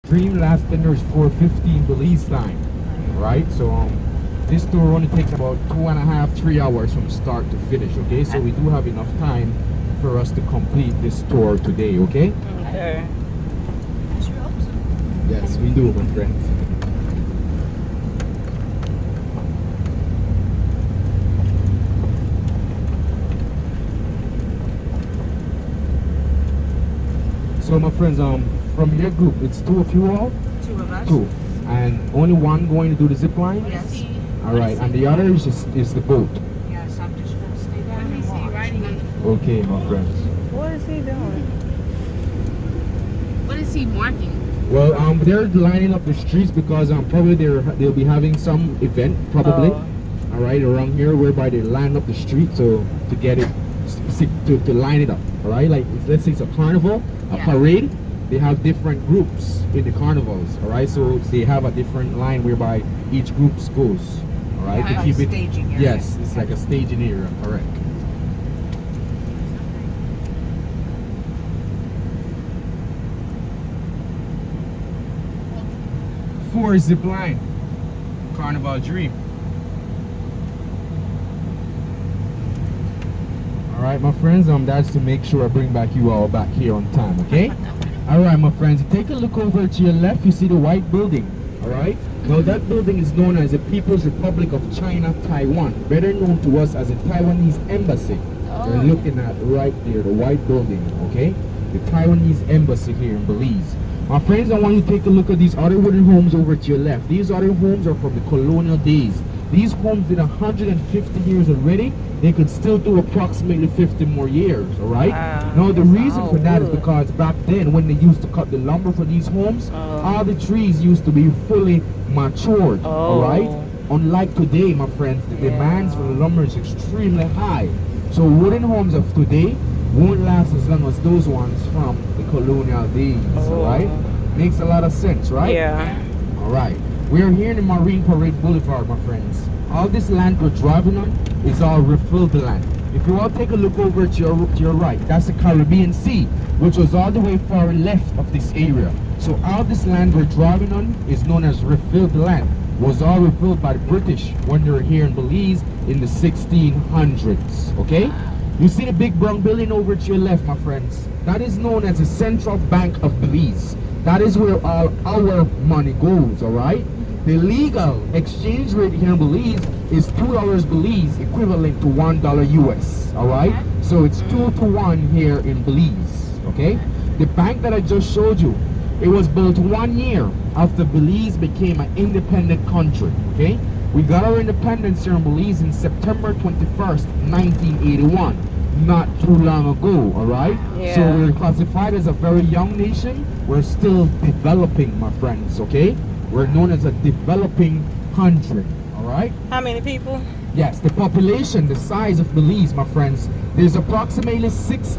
Dream last dinner is 4:15 Belize time, right? So this tour only takes about 2.5, 3 hours from start to finish. Okay, so we do have enough time for us to complete this tour today. Okay? Okay. Yes, we do, my friends. So my friends, from your group, it's two of you all? Two of us. Two. And only one going to do the zip line? Yes. Alright, and the other is the boat. Yes, I'm just gonna stay down and watch. Okay, my friends. What is he doing? What is he marking? Well, they're lining up the streets because probably they'll be having some event probably. Oh. All right, around here whereby they line up the street so to get it to line it up. All right, like let's say it's a carnival, a Yeah. parade. They have different groups in the carnivals. All right, so they have a different line whereby each group goes. All right, Yeah, to like keep it. staging area. Yes, it's like a staging area. Correct. Four zip line. Carnival Dream. Alright my friends, that's to make sure I bring back you all back here on time, okay? Alright my friends, take a look over to your left, you see the white building. Alright? Now that building is known as the People's Republic of China, Taiwan. Better known to us as the Taiwanese Embassy. You're looking at right there, the white building, okay? The Taiwanese Embassy here in Belize. My friends, I want you to take a look at these other wooden homes over to your left. These other homes are from the colonial days. These homes did 150 years already. They could still do approximately 50 more years, all right? Wow. Now, the reason for that is wood. because back then, when they used to cut the lumber for these homes, all the trees used to be fully matured, all right? Oh. Unlike today, my friends, the demands for the lumber is extremely high. So wooden homes of today won't last as long as those ones from the colonial days, all right? Makes a lot of sense, right? Yeah. All right. We're here in the Marine Parade Boulevard, my friends. All this land we're driving on is all refilled land. If you all take a look over to your right, that's the Caribbean Sea, which was all the way far left of this area. So all this land we're driving on is known as refilled land. Was all refilled by the British when they were here in Belize in the 1600s, okay? You see the big brown building over to your left, my friends? That is known as the Central Bank of Belize. That is where all our money goes, all right? The legal exchange rate here in Belize is $2 Belize, equivalent to $1 US, all right? So it's 2 to 1 here in Belize, okay? The bank that I just showed you, it was built 1 year after Belize became an independent country, okay? We got our independence here in Belize in September 21st, 1981. Not too long ago, all right? Yeah. So we're classified as a very young nation. We're still developing, my friends, okay? We're known as a developing country, all right? How many people? Yes, the population, the size of Belize, my friends, there's approximately six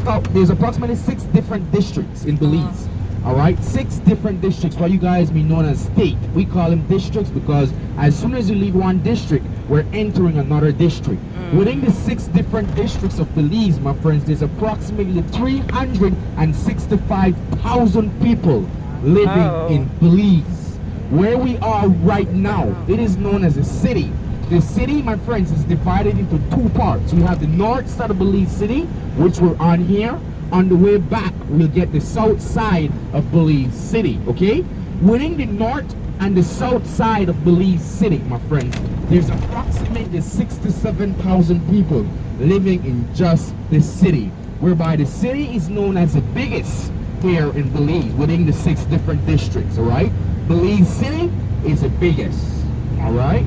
different districts in Belize. All right, 6 different districts, what you guys may known as state. We call them districts because as soon as you leave one district, we're entering another district. Within the 6 different districts of Belize, my friends, there's approximately 365,000 people living in Belize. Where we are right now, it is known as a city. The city, my friends, is divided into 2 parts. We have the north side of Belize City, which we're on here. On the way back, we'll get the south side of Belize City, okay? Within the north and the south side of Belize City, my friends, there's approximately 67,000 people living in just the city, whereby the city is known as the biggest here in Belize, within the 6 different districts, all right? Belize City is the biggest, all right?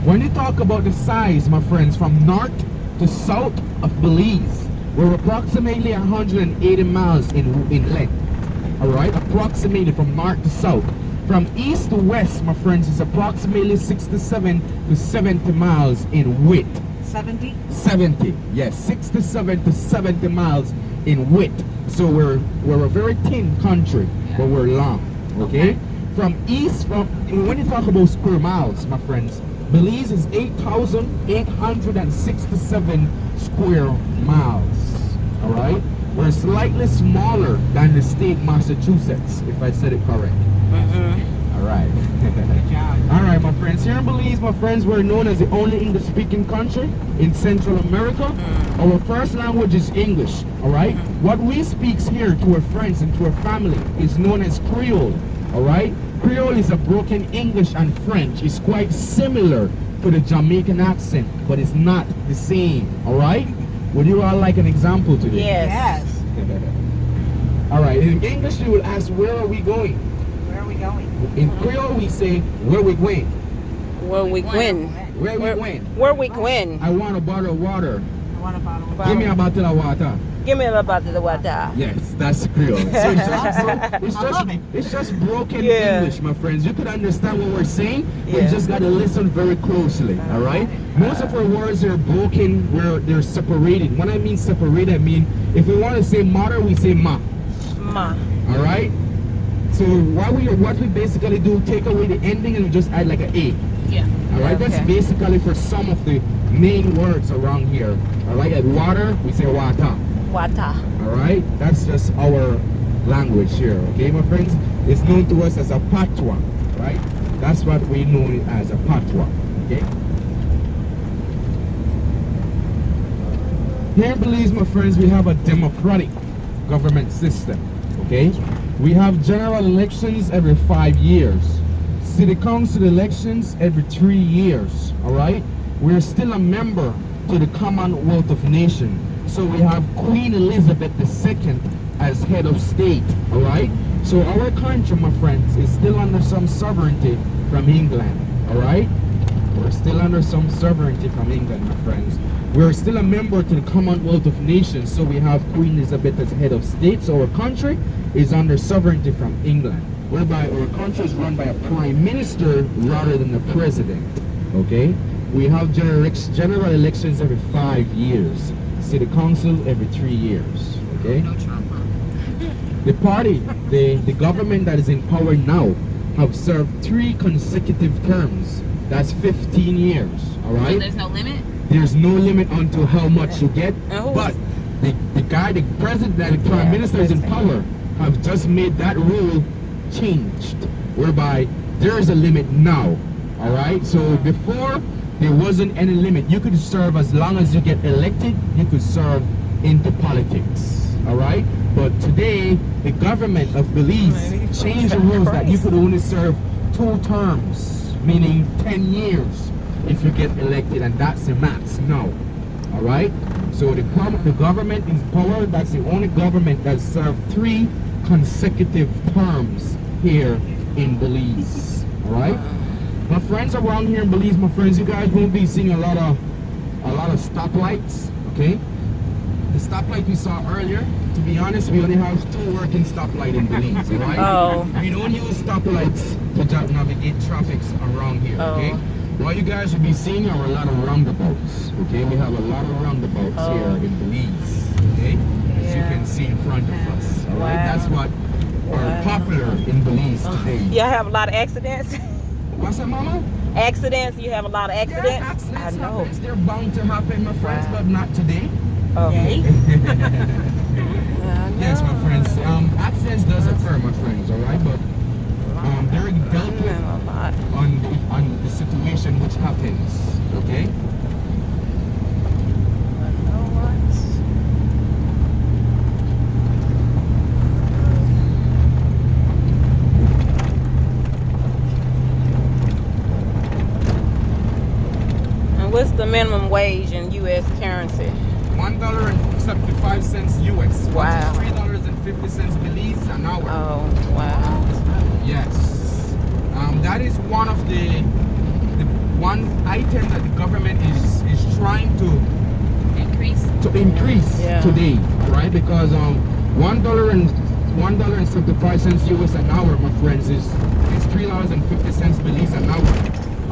When you talk about the size, my friends, from north to south of Belize, we're approximately 180 miles in length, all right? Approximately from north to south. From east to west, my friends, is approximately 67 to 70 miles in width. 70? 70, yes, 67 to 70 miles in width. So we're a very thin country, but we're long, okay? From when you talk about square miles, my friends, Belize is 8,867 square miles, all right? We're slightly smaller than the state Massachusetts, if I said it correct. Mm-hmm. All right. Good job. All right, my friends. Here in Belize, my friends, we're known as the only English-speaking country in Central America. Our first language is English. All right. What we speak here to our friends and to our family is known as Creole. All right. Creole is a broken English and French. It's quite similar to the Jamaican accent, but it's not the same. All right. Would you all like an example today? Yes. All right. In English, you will ask, "Where are we going?" Where are we going? In Creole, we say, "Where we going?" Where we win. Where we going? Where we win. I want a bottle of water. What about Give me a bottle of water. Give me a little bottle of water. Yes, that's Creole. So it's just broken Yeah. English, my friends. You could understand what we're saying, but you Yeah. just gotta listen very closely. All right. Most of our words are broken where they're separated. When I mean separated, I mean if we want to say mother, we say ma. Ma. All right. So what we basically do, take away the ending and we just add like an A. Yeah. All right. That's Okay. basically for some of the main words around here. All right. Like water, we say water. Water. All right, that's just our language here. Okay, my friends, it's known to us as a patois, right? That's what we know it as, a patois. Okay. Here in Belize, my friends, we have a democratic government system. Okay, we have general elections every 5 years, city council elections every 3 years. All right, we're still a member to the Commonwealth of Nations. So we have Queen Elizabeth II as head of state, all right? So our country, my friends, is still under some sovereignty from England, all right? We're still under some sovereignty from England, my friends. We're still a member to the Commonwealth of Nations, so we have Queen Elizabeth as head of state. So our country is under sovereignty from England, whereby our country is run by a prime minister rather than the president, okay? We have general elections every 5 years. City council every 3 years. Okay. No Trump, huh? The party, the government that is in power now, have served 3 consecutive terms. That's 15 years. All So right. there's no limit? There's no limit onto how much you get. And who But was- the president, the prime minister is in power, have just made that rule changed, whereby there is a limit now. All right. So before, there wasn't any limit. You could serve as long as you get elected. You could serve into politics. All right. But today, the government of Belize changed the rules that you could only serve 2 terms, meaning 10 years, if you get elected, and that's the max now. All right. So the government in power. That's the only government that served 3 consecutive terms here in Belize. All right. My friends around here in Belize, my friends, you guys won't be seeing a lot of stoplights, okay? The stoplight we saw earlier, to be honest, we only have 2 working stoplights in Belize, all right? Oh. We don't use stoplights to navigate traffic around here, okay? Oh. What you guys will be seeing are a lot of roundabouts, okay? We have a lot of roundabouts Oh. here in Belize, okay? As you Yeah. can see in front of us, all right? Wow. That's what are Wow. popular in Belize today. Y'all have a lot of accidents? What's that, Mama? Accidents? You have a lot of accidents? Yeah, accidents I know. happens. They're bound to happen, my friends, Wow. but not today. Okay. Yes, my friends. Accidents does occur, my friends. All right, but they're dealt with A lot. on the situation which happens. Okay. And what's the minimum wage in U.S. currency? $1.75 US. Wow. $3.50 Belize an hour. Oh, wow. Yes. That is one of the one item that the government is trying to increase Yeah. today, all right? Because $1.75 US an hour, my friends, is $3.50 Belize an hour.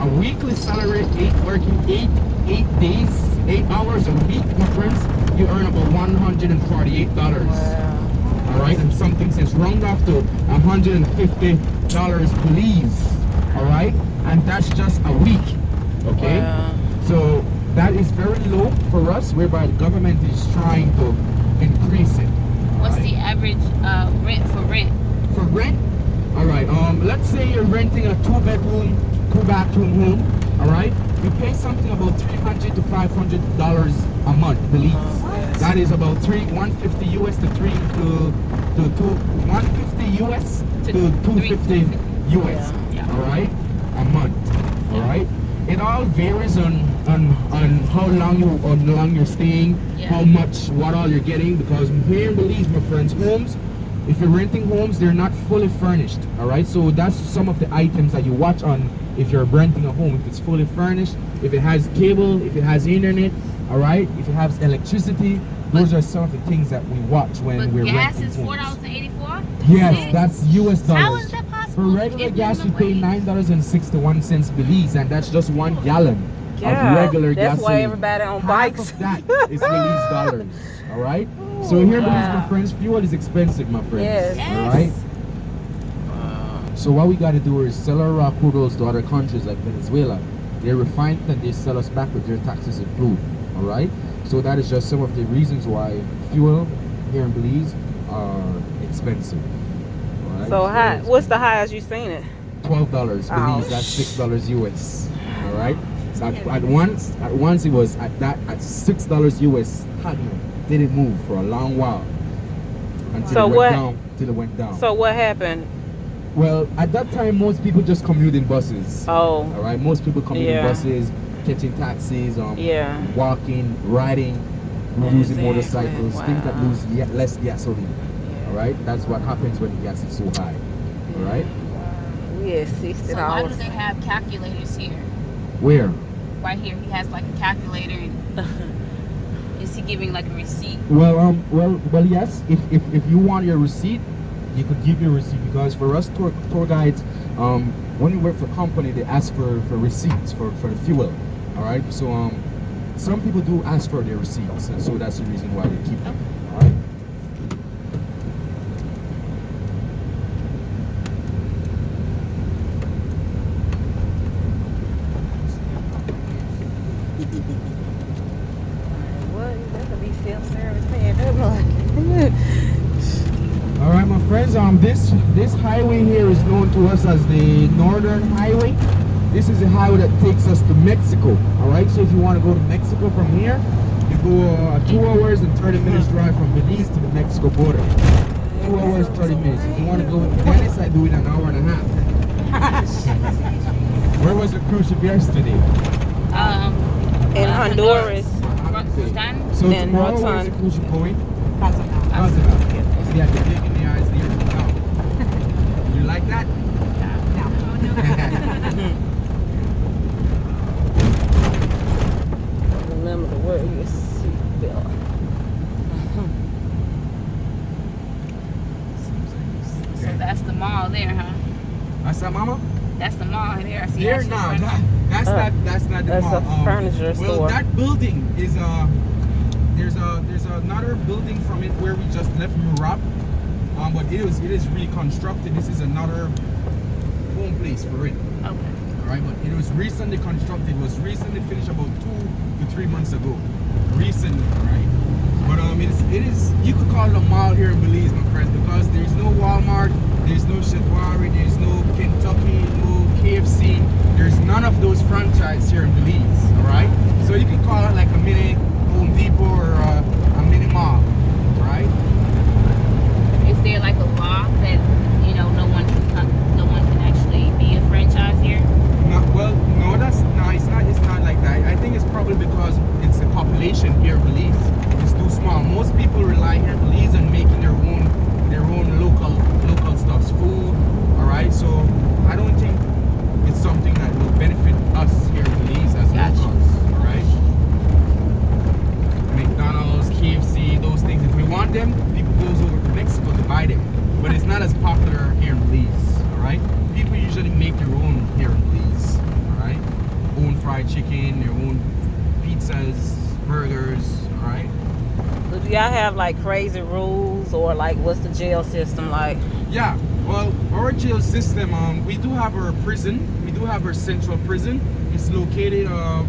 A weekly salary, working eight days, 8 hours a week, my friends, you earn about $148. Wow. All right, and some things is round off to $150 Belize. All right, and that's just a week. Okay, Wow. so that is very low for us, whereby the government is trying to increase it. What's the average rent for rent? For rent? All right. Let's say you're renting a 2-bedroom, 2-bathroom home. All right. You pay something about $300 to $500 a month, Belize. That is about 150 US to 150 US to 250 US. Yeah. All right, a month. All right. It all varies on how long you're staying, how much, what all you're getting. Because here in Belize, my friends, homes, if you're renting homes, they're not fully furnished. All right. So that's some of the items that you watch on if you're renting a home. If it's fully furnished, if it has cable, if it has internet, all right, if it has electricity. Those are some of the things that we watch when we're gas renting is homes. $4.84. Yes, that's US dollars. How is that possible? For regular gas, you pay $9.61 Belize, and that's just 1 gallon of regular that's gasoline. why everybody on Half bikes. of that is Belize dollars. All right. So here in Belize, my friends, fuel is expensive, my friends. Yes. All right. So what we got to do is sell our raw crude oils to other countries like Venezuela. They refine it and they sell us back with their taxes included. All right. So that is just some of the reasons why fuel here in Belize are expensive. All right? So high. It's What's the highest you seen it? $12 Belize. That's $6 US. All right. So at once it was at $6 US. Didn't move for a long while until it went down. So what happened? Well, at that time, most people just commute in buses. Oh. All right. Most people commute in buses, catching taxis, walking, riding, using motorcycles, things that lose less gasoline. All right. That's what happens when the gas is so high. All right. We at $60. So why do they have calculators here? Where? Right here, he has like a calculator. And is he giving like a receipt? Well, yes. If you want your receipt, you could give your receipt, because for us tour guides, when we work for a company, they ask for receipts for the fuel. All right. So some people do ask for their receipts, and so that's the reason why they keep them. All right. What? That could be self-service paying that much. All right, my friends. This highway here is known to us as the Northern Highway. This is a highway that takes us to Mexico. All right. So if you want to go to Mexico from here, you go 2 hours and 30 minutes drive from Belize to the Mexico border. 2 hours 30 minutes. If you want to go to Venice, I do it an hour and a half. Where was the cruise ship yesterday? In Honduras. So And tomorrow, Rotan. where's the cruise ship going? Cozumel. Cozumel. See, I can dig in the eyes, the ears now. You like that? No. Remember to wear your seatbelt. So that's the mall there, huh? That's that, Mama? That's the mall there. I see. Here, no, that's not the That's mall. a furniture Well, store. that building is there's another building from it where we just left Murab, but it is reconstructed. This is another home place for it. Okay. All right, but it was recently constructed. It was recently finished about 2 to 3 months ago. Recently, right? But it is you could call it a mall here in Belize, my friends, because there's no Walmart, there's no Shetwari, there's no Kentucky, no KFC. There's none of those franchises here in Belize. All right, so you can call it like a mini Home Depot or a mini mall, right? Is there like a law that no one can actually be a franchise here? No, it's not like that. I think it's probably because it's the population here in Belize. It's too small. Most people rely here in Belize on making their own local stuffs, food. All right, so I don't think it's something that will benefit us here in Belize as locals. All right, McDonald's, KFC, those things. If we want them, people goes over to Mexico to buy them. But it's not as popular here in Belize. All right, people usually make their own here in Belize. All right, own fried chicken, their own pizzas, burgers. All right. So do y'all have like crazy rules, or like what's the jail system like? Yeah, well, our jail system, we do have our prison. We do have our central prison. It's located out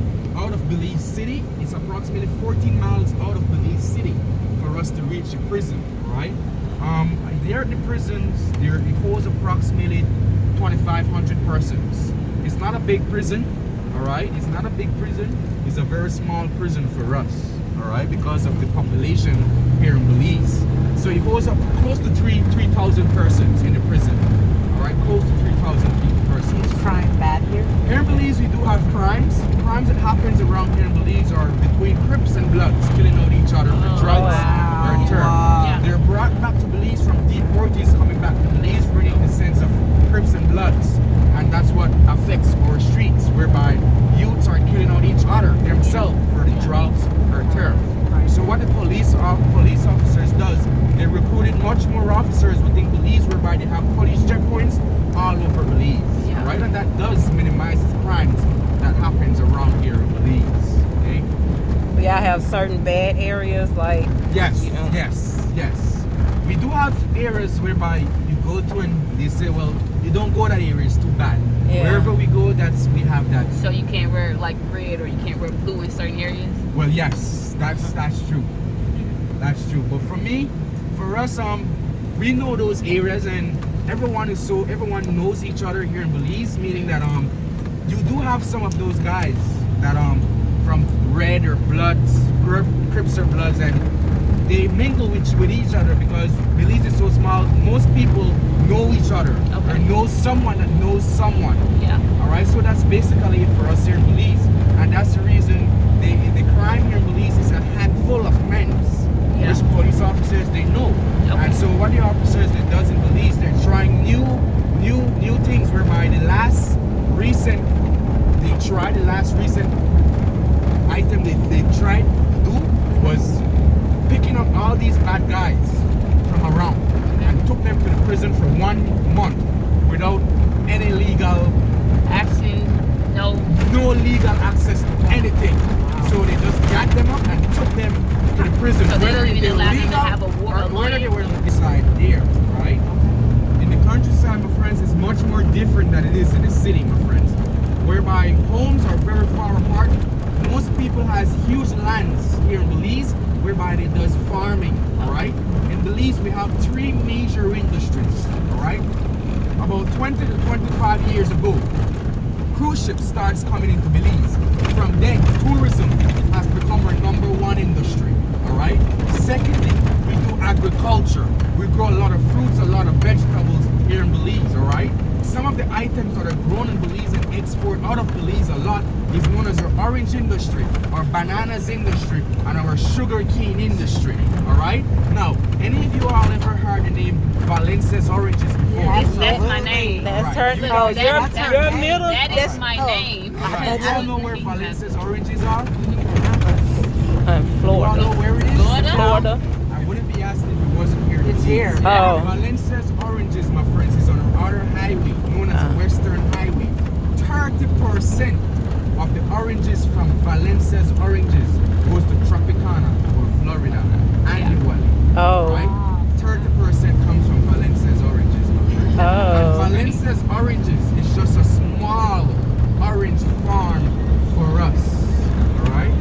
of Belize City. It's approximately 14 miles out of Belize City for us to reach the prison, all right? There at the prisons, there it holds approximately 2,500 persons. It's not a big prison, all right? It's not a big prison. It's a very small prison for us, all right? Because of the population here in Belize. So it holds up close to 3,000 persons in the prison, all right? Close to 3,000 persons. Is crime bad here? Here in Belize, we do have crimes. Crimes that happens around here in Belize are between Crips and Bloods, killing out each other for drugs or turf. Yeah. They're brought back to Belize from deportees coming back to Belize, bringing the sense of Crips and Bloods. And that's what affects our streets, whereby youths are killing out each other themselves for the drugs or turf. So what the police officers does, they recruited much more officers within Belize, whereby they have police checkpoints all over Belize. Yeah. Right? And that does minimize the crimes that happens around here in Belize. Okay? Do y'all have certain bad areas like? Yes, You know. yes. We do have areas whereby you go to and they say, well, you don't go that area, it's too bad. Yeah. Wherever we go, we have that. So you can't wear like red or you can't wear blue in certain areas? Well, yes, that's true. That's true. But for us, we know those areas, and everyone knows each other here in Belize, meaning that you do have some of those guys that from red or bloods, Crips or Bloods, and they mingle with each other because Belize is so small. Most people know each other or know someone that knows someone. Yeah. All right, so that's basically it for us here in Belize, and that's the reason the crime here in Belize is a handful of men, which police officers they know. Okay. And so what the officers that does in Belize, they're trying new things. Whereby the last recent item they tried to do was picking up all these bad guys from around and took them to the prison for 1 month without any legal Action, no. legal access to anything. So they just got them up and took them to the prison. So they whether don't even they were allow them to legal have a or whether they lawyer? were inside there, right? In the countryside, my friends, it's much more different than it is in the city, my friends. Whereby homes are very far apart. Most people has huge lands here in Belize, whereby they does farming, all right? In Belize, we have 3 major industries, all right? About 20 to 25 years ago, cruise ships starts coming into Belize. From then, tourism has become our #1 industry, all right? Secondly, we do agriculture. We grow a lot of fruits, a lot of vegetables here in Belize, all right? Some of the items that are grown in Belize and export out of Belize a lot is known as our orange industry, our bananas industry, and our sugar cane industry, all right? Now, any of you all ever heard the name Valencia's oranges before? That's my name. That's Right. her. You Oh, know, your middle. That is my name. All right. You all know where Valencia's oranges are? You all Florida. know where it is? Florida. I wouldn't be asking if it wasn't here. It's here. Oh. Valencia's oranges, my friends, is on our outer highway, known as the Western Highway. 30% of the oranges from Valencia's oranges goes to Tropicana or Florida annually. Oh. Right? 30% comes from Valencia's oranges, my friends. Oh. And Valencia's oranges is just a small orange farm for us. Alright?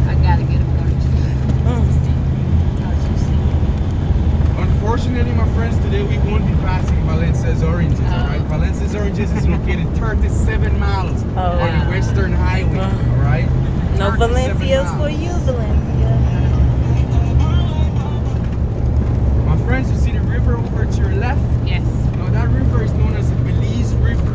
I gotta get a orange. Unfortunately, my friends, today we won't be passing Valencia's oranges, alright? Valencia's oranges is located 37 miles on the Western Highway, alright? No 37 Valencia's miles. for you, Valencia. My friends, you see the river over to your left? Yes. Now that river is known as the Belize River,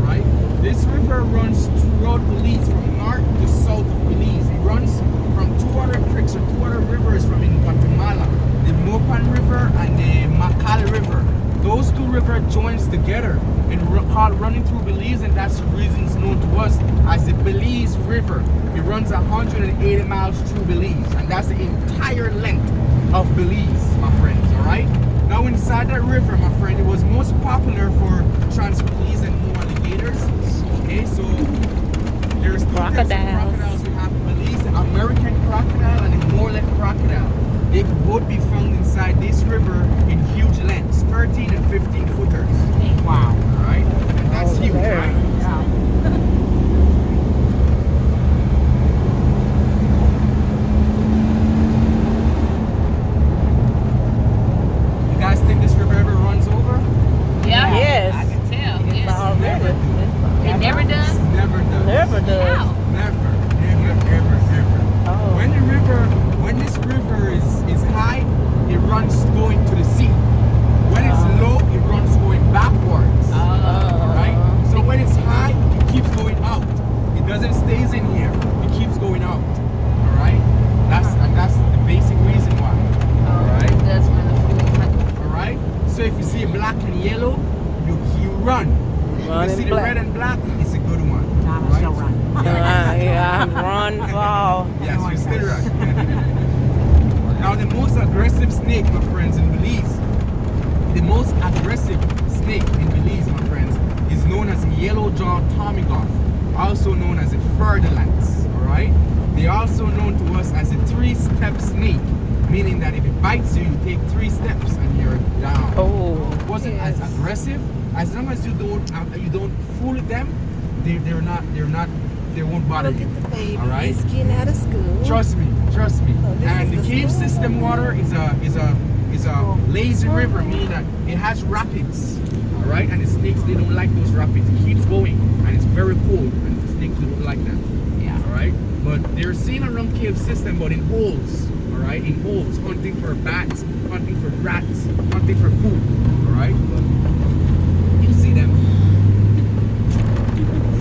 right? This river runs throughout Belize from north to south of Belize. It runs from 2 other creeks or 2 other rivers from in Guatemala, the Mopan River and the Macal River. Those 2 rivers joins together and called running through Belize, and that's the reason it's known to us as the Belize River. It runs 180 miles through Belize, and that's the entire length of Belize, my friends, all right? Now inside that river, my friend, it was most popular for trans-Belize and no alligators. Okay, so there's 2 types of crocodiles we have in Belize, the American crocodile and the Morelet crocodile. They could both be found inside this river in huge lengths, 13 and 15 footers. Wow. All right, and that's huge, right? aggressive snake, my friends, in Belize. The most aggressive snake in Belize, my friends, is known as a yellow-jawed ptarmigan, also known as a fer-de-lance. All right. They are also known to us as a 3-step snake, meaning that if it bites you, you take 3 steps and you're down. Oh, It wasn't as aggressive. As long as you don't fool with them, they won't bother you. The baby. All right. He's getting out of school. Trust me. Oh, this And is the the cave school. system water is a lazy river, meaning that it has rapids. All right, and the snakes, they don't like those rapids. It keeps going, and it's very cold, and the snakes don't like that. Yeah. All right, but they're seen around cave system, but in holes. All right, in holes, hunting for bats, hunting for rats, hunting for food. All right, but you see them.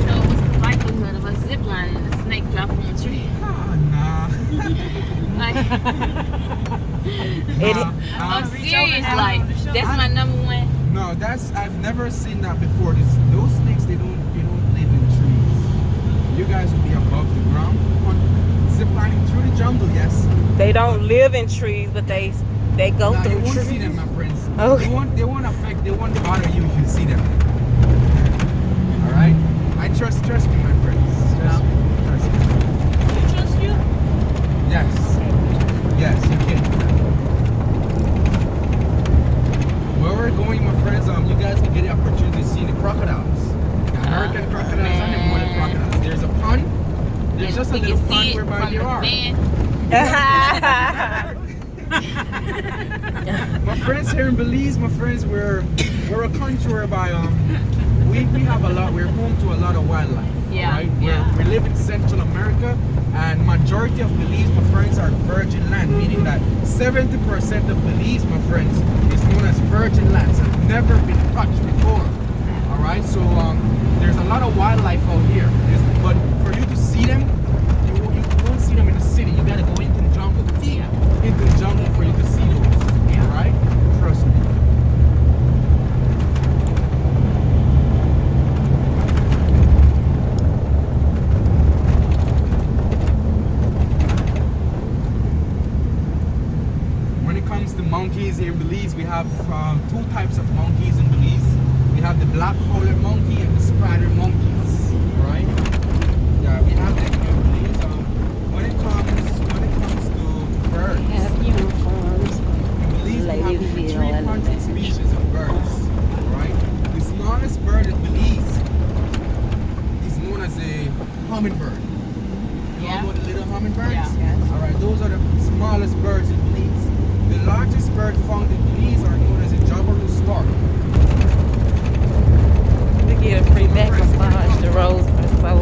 So what's the likelihood of us ziplining and a snake drop from a tree? Ah, nah. Like, Nah. I'm serious. Like, that's my number one. No, I've never seen that before. Those snakes, they don't live in trees. You guys will be above the ground, ziplining through the jungle. Yes. they don't live in trees, but they go Nah, you through won't trees. see them, my friends. Okay. They won't bother you if you see them. All right. I trust me, my friends. Trust me. You trust you? Yes. Yes, you can. Where we're going, my friends, you guys can get the opportunity to see the crocodiles. The American crocodiles and the border crocodiles. There's a pond. There's just a We little can pond see it whereby from they the are. van. My friends here in Belize, my friends, we're a country whereby we have a lot. We're home to a lot of wildlife. Yeah, Right? yeah. We live in Central America, and majority of Belize, my friends, are virgin land, meaning that 70% of Belize, my friends, is known as virgin lands. Have never been touched before. All right, so there's a lot of wildlife out here. But for you to see them, you won't see them in the city. You gotta go into the jungle, deep into the jungle for you to see those. All right, trust me. When it comes to monkeys here in Belize, we have 2 types of monkeys in Belize. We have the black howler monkey and the spider monkeys, right? Yeah, we have them here in Belize. When it comes to birds, Have uniforms. in Belize we have over Ladyville and 300 species of birds, right? The smallest bird in Belize is known as a hummingbird. You Yeah. know about the little hummingbirds? Yeah. All right, those are the smallest birds in Belize. The largest bird found in Belize are known as a jabiru stork. We get a free back massage. The roads are so.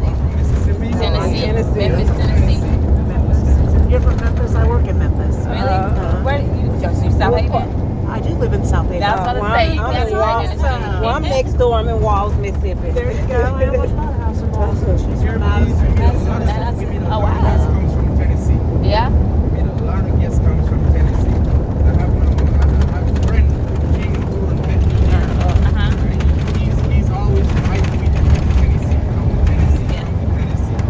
One from Mississippi. Tennessee. Tennessee. Memphis, Tennessee. You're from Memphis. I work in Memphis. Really? Where you South Haven? I do live in South Haven. That's what I say. I'm That's in right Walls. in the street. Well, I'm next door. I'm in Walls, Mississippi. There you go. I almost bought a house in Boston. She's Here in from Belize, we meet a lot of That's- we meet a oh, lot of wow. guests comes from Tennessee. Yeah? We meet a lot of guests comes from Tennessee. I have a friend who came to and met me here. Uh-huh. He's always inviting me to come to Tennessee, come to Tennessee, Yeah. come to Tennessee,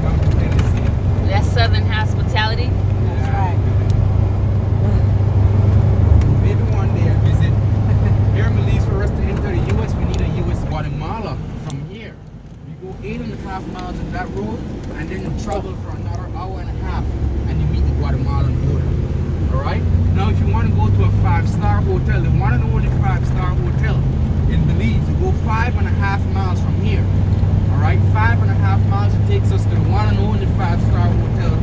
come to Tennessee. That's Southern hospitality. That's right. Maybe one day I visit. Here in Belize, for us to enter the U.S., we need a U.S. Guatemala from here. You go 8.5 miles on that road, and then you travel for another hour and a half, and you meet the Guatemalan border. All right? Now, if you want to go to a 5-star hotel, the one and only 5-star hotel in Belize, you go 5.5 miles from here. All right? 5.5 miles, it takes us to the one and only 5-star hotel